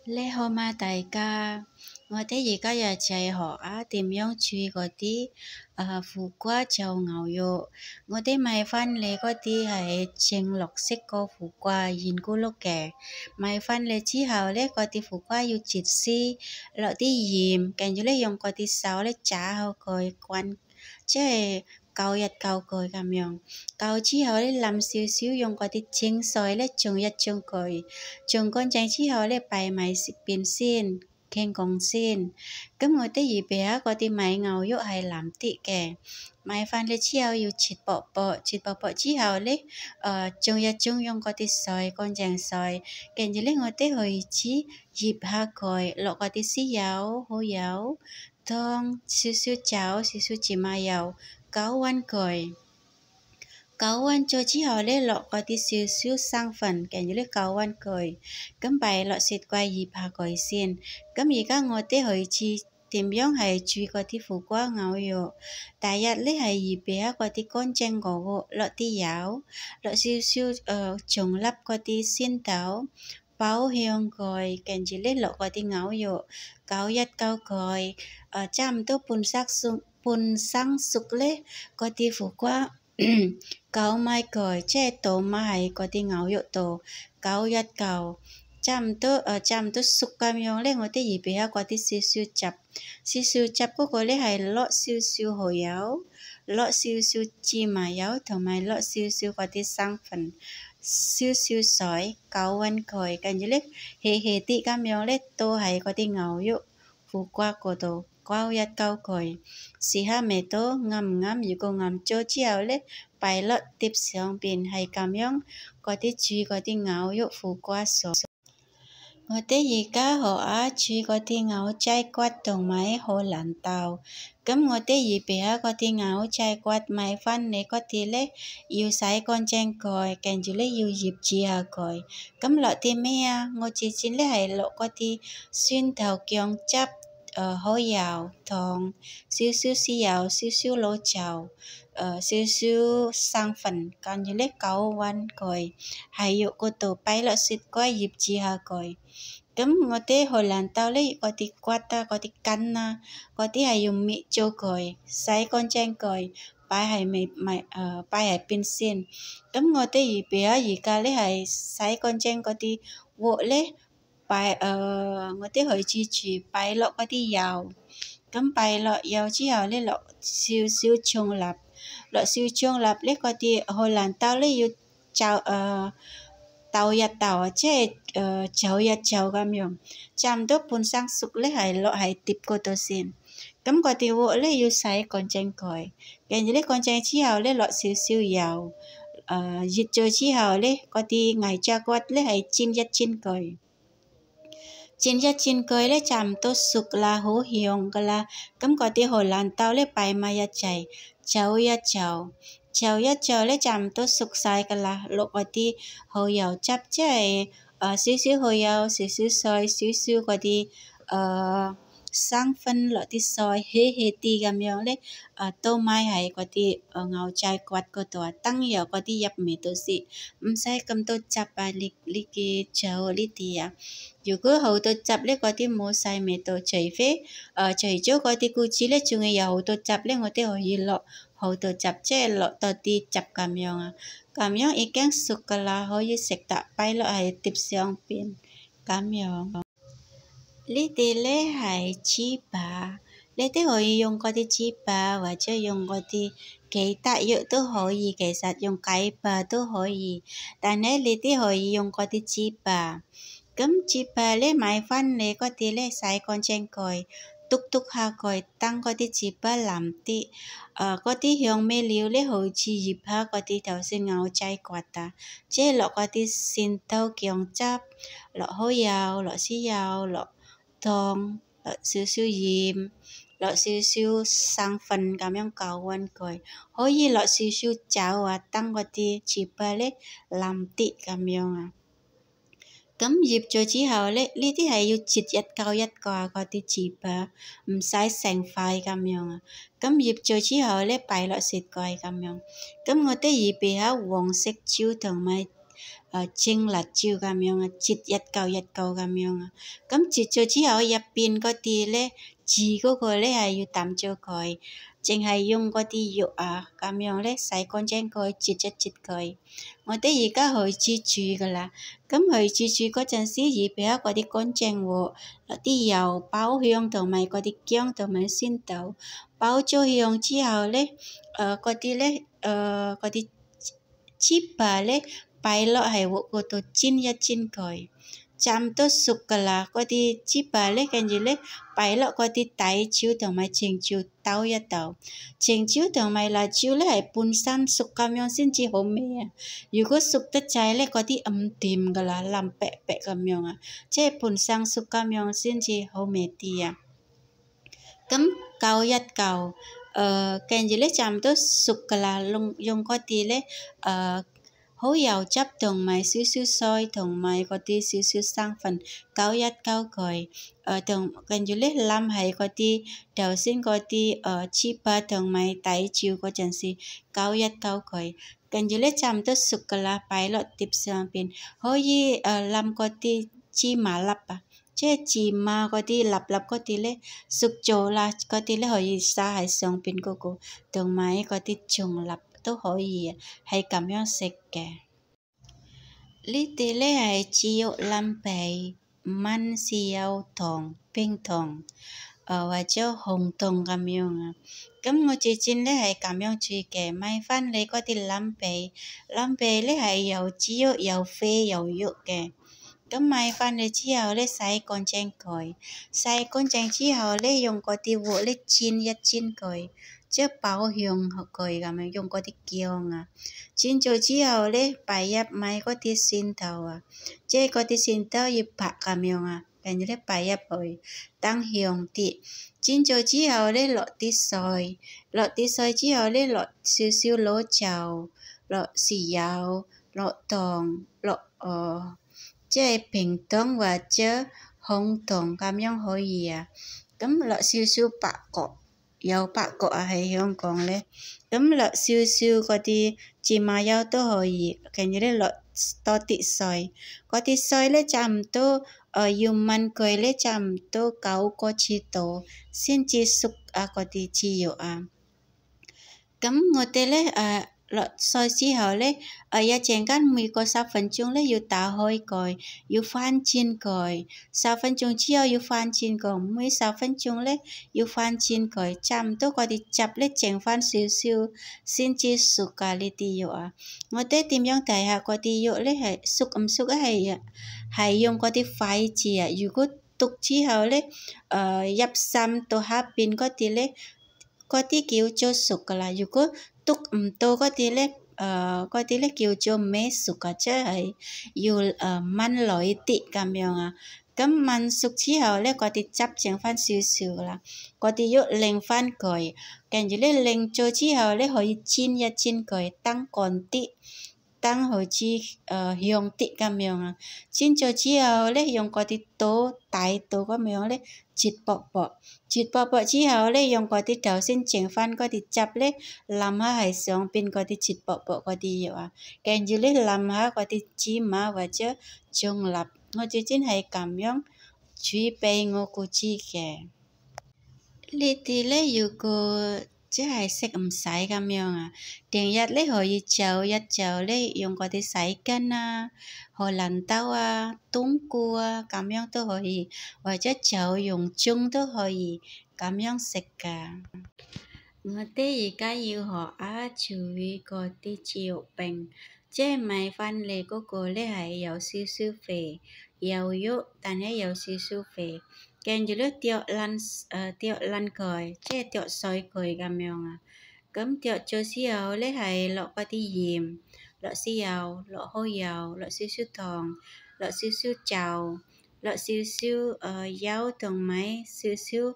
你好嗎，大家？我哋而家又就係學下點樣煮嗰啲苦瓜炒牛肉。我哋買返嚟嗰啲係青綠色個苦瓜，圓咕碌嘅。買返嚟之後咧，嗰啲苦瓜要切絲，落啲鹽，跟住咧用嗰啲手咧揸好佢滾，即係攪一攪佢咁樣。攪之後咧，淋少少用嗰啲清水咧沖一沖佢，沖乾淨之後咧擺埋一邊先，傾講先。咁我哋預備下嗰啲買牛肉係藍啲嘅，買返嚟之後要切薄薄，切薄薄之後咧，沖一沖用嗰啲水，乾淨水，跟住咧我哋開始醃下佢，落嗰啲豉油、蠔油、糖、少少酒、少少芝麻油，攪勻佢。攪勻咗之後咧，落嗰啲少少生粉，跟住咧攪勻佢，咁擺落雪櫃醃下佢先。咁而家我哋開始點樣係煮嗰啲苦瓜牛肉。第一咧係預備下嗰啲乾淨牛肉，落啲油，落少少葱粒嗰啲鮮豆，爆香佢，跟住咧落嗰啲牛肉，攪一攪佢，差唔多半生熟咧，嗰啲苦瓜。攪埋佢，即係倒埋喺嗰啲牛肉度，攪一攪，差唔多熟咁樣咧，我哋預備下嗰啲少少汁，少少汁嗰個咧係落少少蠔油，落少少芝麻油，同埋落少少嗰啲生粉，少少水，攪勻佢，跟住咧輕輕啲咁樣咧倒喺嗰啲牛肉苦瓜嗰度。攪一攪佢，試下味道啱唔啱？如果啱咗之後咧，擺落碟上邊係咁樣，嗰啲煮嗰啲牛肉苦瓜餸。我哋而家學下煮嗰啲牛仔骨同埋荷蘭豆。咁我哋預備下嗰啲牛仔骨，買返嚟嗰啲咧要洗乾淨佢，跟住咧要醃煮下佢。咁落啲咩啊？我之前咧係落嗰啲蒜頭薑汁。蠔油、糖、少少豉油、少少老抽，少少生粉，跟住咧攪勻佢，喺肉嗰度擺落雪櫃醃煮下佢。咁我哋荷蘭豆咧，嗰啲骨啊、嗰啲筋啊，嗰啲係要搣咗佢，洗乾淨佢，擺喺邊先。咁我哋預備下而家咧係洗乾淨嗰啲鑊咧。我哋開始煮，擺落嗰啲油，咁擺落油之後咧，落少少葱粒，落少葱粒咧，嗰啲荷蘭豆咧要豆一豆，即係炒一炒咁樣，差唔多半生熟咧，係落喺碟嗰度先。咁嗰啲鑊咧要洗乾淨佢，跟住咧乾淨之後咧落少少油，熱咗之後咧，嗰啲牛仔骨咧係煎一煎佢。煎一煎佢咧，差唔多熟啦，好香噶啦。咁嗰啲荷蘭豆咧擺埋一齊，炒一炒咧，差唔多熟晒噶啦。落嗰啲蠔油汁，即係少少蠔油，少少水，少少嗰啲生粉，落啲水，稀稀啲咁樣咧，倒埋喺嗰啲牛仔骨嗰度啊，等入嗰啲入味道先，唔使咁多汁啊，呢嘅炒呢啲啊。如果好多汁咧，嗰啲冇晒味道，除咗嗰啲菇子咧，仲係有好多汁咧，我哋可以落好多汁，即係落多啲汁咁樣啊。咁樣已經熟噶啦，可以食得，擺落喺碟上邊，咁樣。呢啲咧係糍粑，你哋可以用嗰啲糍粑，或者用嗰啲其他肉都可以，其實用雞巴都可以，但係你哋可以用嗰啲糍粑。咁糍粑咧買返嚟嗰啲咧洗乾淨佢，篤下佢，等嗰啲糍粑腍啲。嗰啲香味料咧好似醃下嗰啲頭先牛仔骨啊，即係落嗰啲蒜頭薑汁，落蠔油，落豉油，落糖，落少少鹽，落少少生粉咁樣攪勻佢，可以落少少酒啊，等嗰啲糍粑咧腍啲咁樣啊。咁醃咗之後咧，呢啲係要切一嚿一嚿嗰啲糍粑，唔使成塊咁樣啊。咁醃咗之後咧，擺落雪櫃咁樣。咁我哋預備下黃色椒同埋蒸辣椒咁樣啊，切一嚿一嚿咁樣啊。咁切咗之後，入邊嗰啲咧字嗰個咧係要抌咗佢，淨係用嗰啲肉啊咁樣咧洗乾淨佢，切一切佢。我哋而家開始煮噶啦，咁開始煮嗰陣時，預備下嗰啲乾淨鑊，落啲油爆香同埋嗰啲薑同埋鮮豆，爆咗香之後咧，嗰啲芝麻咧擺落喺鑊嗰度煎一煎佢，差唔多熟噶啦。嗰啲芝麻咧，跟住咧擺落嗰啲大椒同埋青椒鬥一鬥，青椒同埋辣椒咧係半生熟咁樣先至好味啊。如果熟得滯咧，嗰啲唔掂噶啦，腍白白咁樣啊，即係半生熟咁樣先至好味啲啊。咁攪一攪，跟住咧差唔多熟噶啦，用嗰啲咧，好油汁同埋少少水同埋嗰啲少少生粉攪一攪佢，跟住咧冧喺嗰啲頭先嗰啲芝麻同埋大椒嗰陣時攪一攪佢，跟住咧差唔多熟噶啦，擺落碟上邊，可以冧嗰啲芝麻粒啊。即係芝麻嗰啲粒粒嗰啲咧熟咗啦，嗰啲咧可以撒喺上邊嗰個，同埋嗰啲醬粒都可以啊，係咁樣食嘅。呢啲咧係豬肉腩皮、燜豉油糖、冰糖，或者紅糖咁樣啊。咁我之前咧係咁樣煮嘅，買翻嚟嗰啲腩皮咧係有豬肉、有肥、有肉嘅。咁買翻嚟之後咧，洗乾淨佢，洗乾淨之後咧，用嗰啲鑊咧煎一煎佢，即係爆香佢咁樣，用嗰啲薑啊，煎咗之後咧，擺入埋嗰啲蒜頭啊，即係嗰啲蒜頭要拍咁樣啊，跟住咧擺入去，等香啲。煎咗之後咧，落啲水之後咧，落少少老抽，落豉油，落糖，即係平糖或者紅糖咁樣可以啊。咁落少少八角，有八角啊喺香港咧。咁落少少嗰啲芝麻油都可以，跟住咧落多啲水，嗰啲水咧差唔多要燜佢咧差唔多9個字度先至熟啊嗰啲豬肉啊。咁我哋咧落水之後咧，一陣間每個10分鐘咧要打開佢，要翻煎佢。10分鐘之後要翻煎佢，每10分鐘咧要翻煎佢，差唔多嗰啲汁咧剩翻少少先至熟噶呢啲肉啊。我哋點樣睇下嗰啲肉咧係熟唔熟啊？係用嗰啲筷子啊。如果篤之後咧，入心到下邊嗰啲咧，嗰啲叫做熟噶啦。如果篤唔到嗰啲咧，嗰啲咧叫做未熟噶，即係要燜耐啲咁樣啊。咁燜熟之後咧，嗰啲汁剩翻少少噶啦，嗰啲肉擰翻佢，跟住咧擰咗之後咧，可以煎一煎佢，等乾啲。等好似香啲咁樣啊，煎咗之後咧，用嗰啲大刀咁樣咧切薄薄之後咧，用嗰啲頭先剩翻嗰啲汁咧淋下喺上邊嗰啲切薄薄嗰啲肉啊，跟住咧淋下嗰啲芝麻或者醬粒，我之前係咁樣煮俾我個知嘅。呢啲咧如果即係食唔使咁樣啊，第日咧可以就一就咧用嗰啲洗根啊、荷蘭豆啊、冬菇啊咁樣都可以，或者就用盅都可以咁樣食噶。我哋而家要學煮嗰啲豬肉餅，即係買翻嚟嗰個咧係有少少肥，有肉但係有少少肥。跟住咧剁爛佢，即係剁碎佢咁樣啊。咁剁咗之後咧，係落嗰啲鹽，落豉油，落蠔油，落少少糖，落少少酒，落少少油同埋少少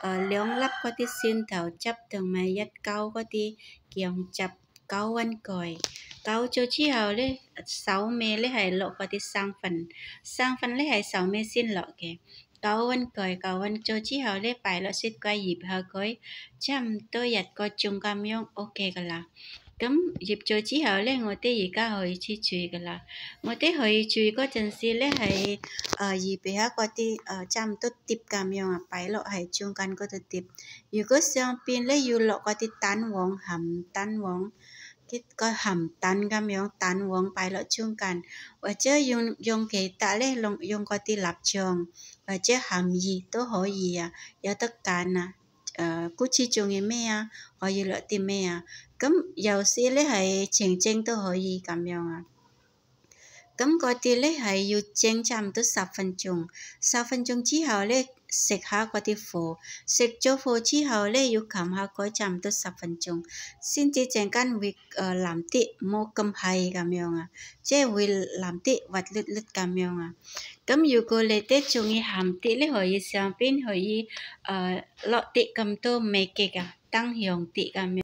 2粒嗰啲蒜頭汁同埋1嚿嗰啲薑汁，攪勻佢。攪咗之後咧，手尾咧係落嗰啲生粉咧係手尾先落嘅。攪勻咗之後咧，擺落雪櫃醃下佢，差唔多1個鐘咁樣 OK 噶啦。咁咁醃咗之後咧，我哋而家可以去煮㗎啦。我哋可以煮嗰陣時咧，係預備下嗰啲差唔多碟咁樣啊，擺落喺中間嗰度碟。如果上邊咧要落嗰啲蛋黃鹹蛋黃，個鹹蛋咁樣，蛋黃擺落中間，或者用其他咧，用嗰啲臘腸或者鹹魚都可以啊，有得揀啊。姑且中意咩啊？可以落啲咩啊？咁有時咧係清蒸都可以咁樣啊。咁嗰啲咧係要蒸差唔多10分鐘，10分鐘之後咧食下嗰啲火，食咗火之後咧要冚下蓋差唔多10分鐘，先至陣間會腍啲，冇咁係咁樣啊，即係會腍啲滑捋捋咁樣啊。咁如果你哋中意鹹啲咧，可以上邊可以落啲咁多味嘅啊，燈香啲咁樣。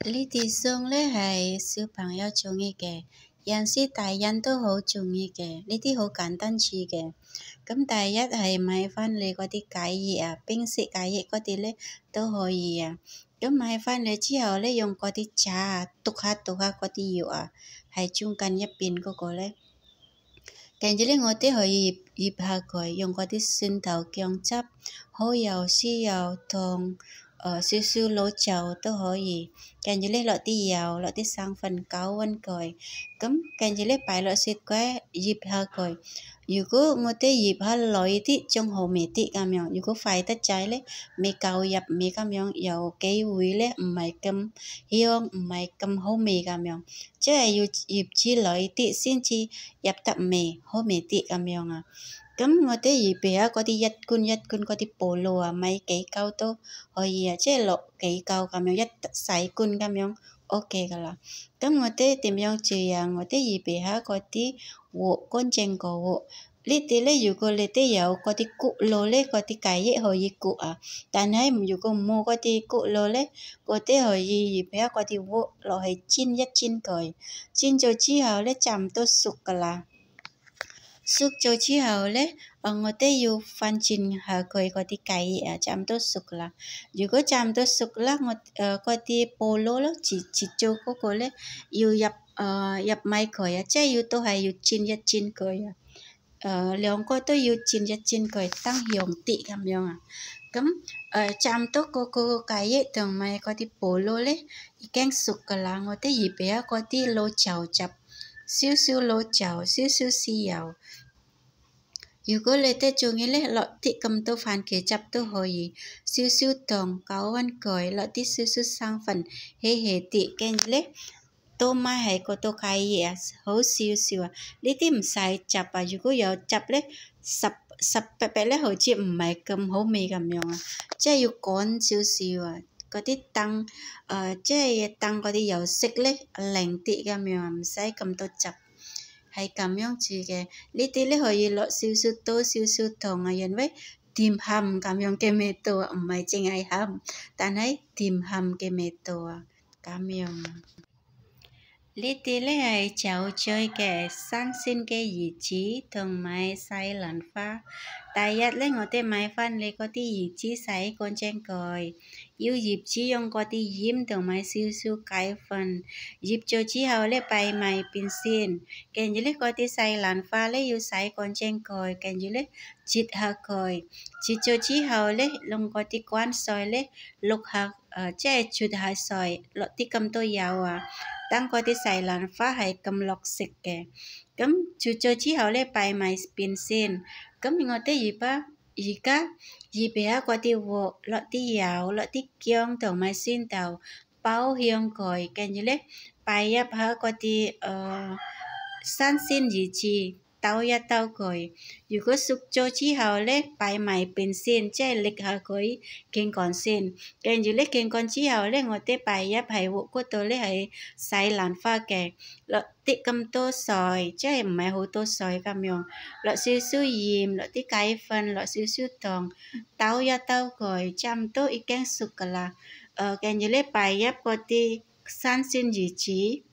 呢啲餸咧係小朋友中意嘅，有時大人都好中意嘅。呢啲好簡單煮嘅。咁第一係買翻你嗰啲雞翼啊，冰雪雞翼嗰啲咧都可以啊。咁買翻嚟之後咧，用嗰啲渣啊，篤下嗰啲肉啊，喺中間一邊嗰個咧。跟住咧，我哋可以醃下佢，用嗰啲蒜頭薑汁、蠔油、豉油同少少老抽都可以。跟住咧落啲油，落啲生粉攪勻佢。咁跟住咧擺落雪櫃醃下佢。如果我哋醃下耐啲，仲好味啲咁樣。如果快得滯咧，未夠入味咁樣，有機會咧唔係咁香，唔係咁好味咁樣。即係要醃至耐啲先至入得味，好味啲咁樣啊。咁我哋預備下嗰啲一罐嗰啲菠蘿啊，買幾嚿都可以啊，即係落幾嚿咁樣，一細罐咁樣 OK 噶啦。咁我哋點樣煮啊？我哋預備下嗰啲鑊，乾淨個鑊。呢啲咧，如果你哋有嗰啲焗爐咧，嗰啲雞翼可以焗啊。但係如果冇嗰啲焗爐咧，我哋可以預備下嗰啲鑊落去煎一煎佢，煎咗之後咧，差唔多熟噶啦。熟咗之後咧，我哋要翻轉下佢嗰啲雞翼啊，差唔多熟啦。如果差唔多熟啦，嗰啲菠蘿咯，切咗嗰個咧，要入埋佢啊，即係都係要煎一煎佢啊。兩個都要煎一煎佢，等香啲咁樣啊。咁差唔多嗰個雞翼同埋嗰啲菠蘿咧，已經熟噶啦。我哋預備下嗰啲老抽汁，少少老抽，少少豉油。如果你哋中意咧，落啲咁多番茄汁都可以，少少糖，攪勻佢，落啲少少生粉，稀稀啲，跟住咧多買係嗰度雞翼啊，好少少啊，呢啲唔使汁啊，如果有汁咧，實白白咧，好似唔係咁好味咁樣啊，即係要乾少少啊，嗰啲燈即係燈嗰啲油色咧靚啲咁樣，唔使咁多汁。係咁樣煮嘅，呢啲咧可以落少少多少少糖啊，因為甜鹹咁樣嘅味道啊，唔係淨係鹹，但係甜鹹嘅味道啊，咁樣啊。呢啲咧係酒醉嘅新鮮嘅魚子同埋西蘭花。第一咧，我哋買翻嚟嗰啲魚子洗乾淨佢，要醃住用嗰啲鹽同埋少少雞粉，醃咗之後咧擺埋邊先。跟住咧嗰啲西蘭花咧要洗乾淨佢，跟住咧切下佢，切咗之後咧用嗰啲乾水咧淥下，即係焯下水，落啲咁多油啊。等嗰啲西蘭花係咁綠色嘅，咁煮咗之後咧擺埋邊先。咁我哋而家預備下嗰啲鑊，落啲油，落啲薑同埋蒜頭，爆香佢，跟住咧擺入下嗰啲新鮮魚子。兜一兜佢，如果熟咗之後咧，擺埋邊先，即係瀝下佢傾乾先。跟住咧傾乾之後咧，我哋擺入喺鑊嗰度咧係西蘭花嘅，落啲咁多水，即係唔係好多水咁樣，落少少鹽，落啲雞粉，落少少糖，兜一兜佢，差唔多已經熟噶啦。跟住咧擺入嗰啲新鮮魚子。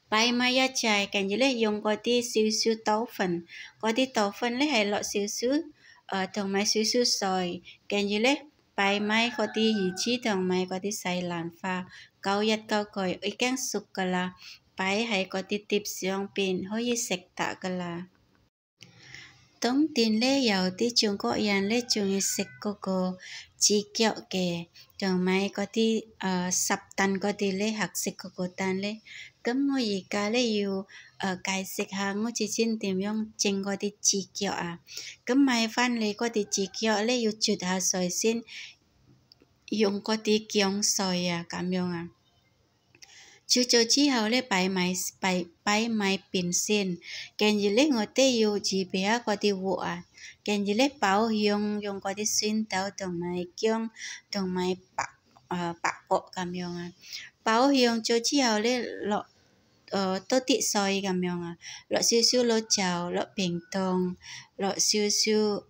擺埋一齊，跟住咧用嗰啲少少豆粉，嗰啲豆粉咧係落少少同埋少少水，跟住咧擺埋嗰啲魚翅同埋嗰啲西蘭花，攪一攪佢，已經熟㗎喇，擺喺嗰啲碟上邊，可以食得㗎喇。冬天咧，有啲中國人咧鍾意食嗰個豬腳嘅，同埋嗰啲烚蛋嗰啲咧，黑色嗰個蛋咧。咁我而家咧要解釋下我之前點樣整嗰啲豬腳啊。咁買返嚟嗰啲豬腳咧，要啜下水先，用嗰啲薑水啊，咁樣啊。煮咗之後咧，擺埋邊先，跟住咧我哋要預備下嗰啲鑊啊，跟住咧爆香，用嗰啲蒜頭同埋薑同埋白菝咁樣啊，爆香咗之後咧落多啲水咁樣啊，落少少老酒，落冰糖，落少少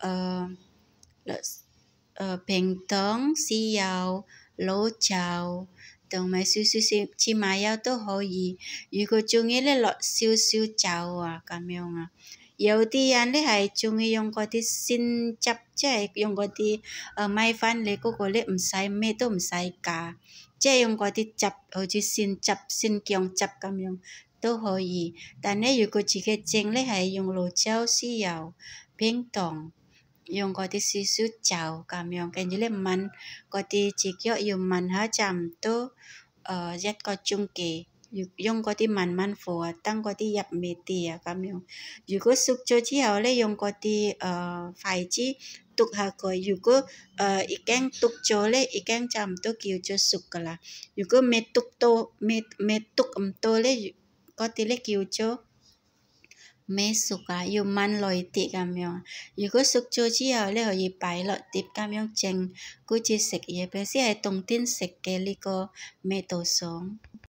冰糖、豉油、老酒。同埋少少芝麻油都可以，如果鍾意咧落少少酒啊咁樣啊。有啲人咧係鍾意用嗰啲鮮汁，即係用嗰啲買返嚟嗰個咧唔使咩都唔使加，即係用嗰啲汁，好似鮮汁、鮮薑汁咁樣都可以。但咧如果自己整咧係用老酒、豉油、冰糖。用嗰啲少少酒咁樣，跟住咧燜嗰啲豬腳要燜下差唔多1個鐘嘅，用嗰啲慢慢火啊，等嗰啲入味啲啊咁樣。如果熟咗之後咧，用嗰啲筷子篤下佢，如果已經篤咗咧，已經差唔多叫做熟噶啦。如果未篤咁多咧，嗰啲咧叫做未熟啊，要燜耐啲咁樣。如果熟咗之後咧，可以擺落碟咁樣整，好似食嘢，平時喺冬天食嘅呢個味道爽。